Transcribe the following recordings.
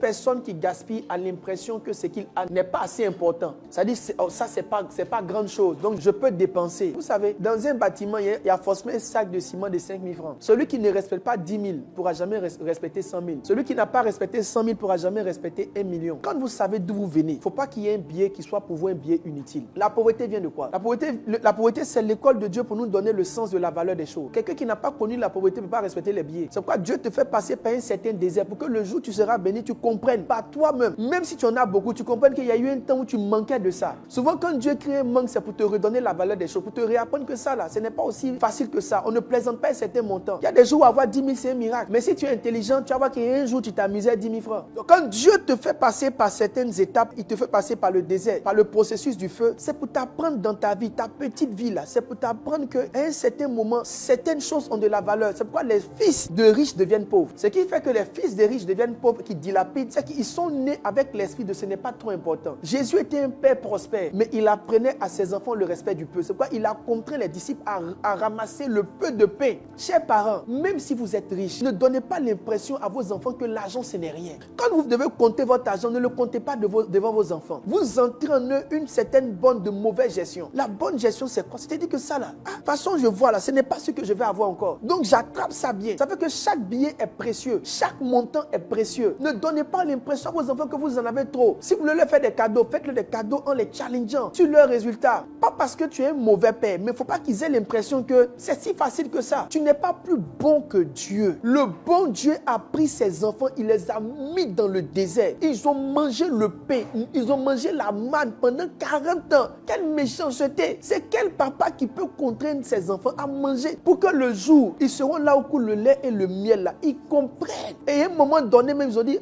personne qui gaspille a l'impression que ce qu'il a n'est pas assez important. C'est-à-dire, ça, c'est pas grande chose. Donc, je peux dépenser. Vous savez, dans un bâtiment, il y a forcément un sac de ciment de 5 000 francs. Celui qui ne respecte pas 10 000 ne pourra jamais respecter 100 000. Celui qui n'a pas respecté 100 000 ne pourra jamais respecter 1 million. Quand vous savez d'où vous venez, il ne faut pas qu'il y ait un billet qui soit pour vous un billet inutile. La pauvreté vient de quoi? La pauvreté, c'est l'école de Dieu pour nous donner le sens de la valeur des choses. Quelqu'un qui n'a pas connu la pauvreté ne peut pas respecter les billets. C'est pourquoi Dieu te fait passer par un certain désert pour que le jour où tu seras béni, tu comprennes par toi-même. Même si tu en as beaucoup, tu comprennes qu'il y a eu un temps où tu manquais de ça. Souvent, quand Dieu crée un manque, c'est pour te redonner la valeur des choses, pour te réapprendre que ça, là, ce n'est pas aussi facile que ça. On ne plaisante pas un certain montant. Il y a des jours où avoir 10 000, c'est un miracle. Mais si tu es intelligent, tu vas voir qu'un jour, tu t'amusais à 10 000 francs. Donc, quand Dieu te fait passer par certaines étapes, il te fait passer par le désert, par le processus du feu, c'est pour t'apprendre dans ta vie, ta petite vie, là, c'est pour t'apprendre qu'à un certain moment, certaines choses ont de la valeur. C'est pourquoi les fils de riches deviennent pauvres. Ce qui fait que les fils des riches deviennent pauvres, qui dilapident, c'est qu'ils sont nés avec l'esprit de ce n'est pas trop important. Jésus était un père prospère, mais il apprenait à ses enfants le respect du peu. C'est pourquoi il a contraint les disciples à ramasser le peu de pain. Chers parents, même si vous êtes riches, ne donnez pas l'impression à vos enfants que l'argent, ce n'est rien. Quand vous devez compter votre argent, ne le comptez pas devant vos enfants. Vous entrez en eux une certaine bonne de mauvaise gestion. La bonne gestion, c'est quoi? C'est-à-dire que ça, là, de toute façon, je vois là, ce n'est pas ce que je vais avoir encore. Donc, j'attrape ça bien. Ça fait que chaque billet est précieux. Chaque montant est précieux. Ne donnez pas l'impression à vos enfants que vous en avez trop. Si vous voulez leur faire des cadeaux, faites-le des cadeaux en les challengeant sur leurs résultats. Pas parce que tu es un mauvais père, mais il ne faut pas qu'ils aient l'impression que c'est si facile que ça. Tu n'es pas plus bon que Dieu. Le bon Dieu a pris ses enfants, il les a mis dans le désert. Ils ont mangé le pain, ils ont mangé la manne pendant 40 ans. Quelle méchanceté! C'est quel papa qui peut contraindre ses enfants à manger pour que le jour, ils seront là où coule le lait et le miel là. Ils comprennent. Et à un moment donné, même ils ont dit,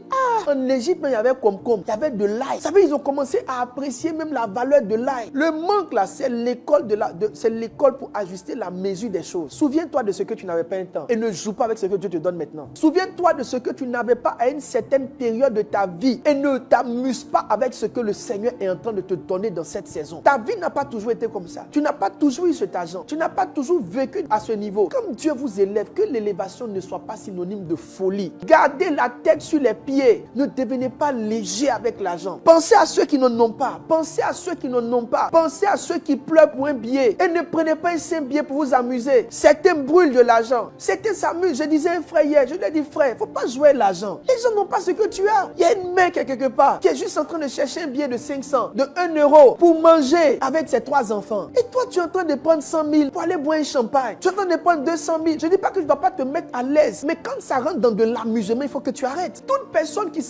en Égypte, il y avait concombre, il y avait de l'ail. Vous savez, ils ont commencé à apprécier même la valeur de l'ail. Le manque là, c'est l'école c'est l'école pour ajuster la mesure des choses. Souviens-toi de ce que tu n'avais pas un temps et ne joue pas avec ce que Dieu te donne maintenant. Souviens-toi de ce que tu n'avais pas à une certaine période de ta vie et ne t'amuse pas avec ce que le Seigneur est en train de te donner dans cette saison. Ta vie n'a pas toujours été comme ça. Tu n'as pas toujours eu cet argent. Tu n'as pas toujours vécu à ce niveau. Comme Dieu vous élève, que l'élévation ne soit pas synonyme de folie. Gardez la tête sur les pieds. Ne devenez pas léger avec l'argent. Pensez à ceux qui n'en ont pas. Pensez à ceux qui n'en ont pas. Pensez à ceux qui pleurent pour un billet. Et ne prenez pas un simple billet pour vous amuser. Certains brûlent de l'argent. Certains s'amusent. Je disais à un frère hier, je lui ai dit, frère, il ne faut pas jouer l'argent. Les gens n'ont pas ce que tu as. Il y a une mère quelque part qui est juste en train de chercher un billet de 500, de 1 euro pour manger avec ses 3 enfants. Et toi, tu es en train de prendre 100 000 pour aller boire un champagne. Tu es en train de prendre 200 000. Je ne dis pas que tu ne vas pas te mettre à l'aise. Mais quand ça rentre dans de l'amusement, il faut que tu arrêtes. Toute personne qui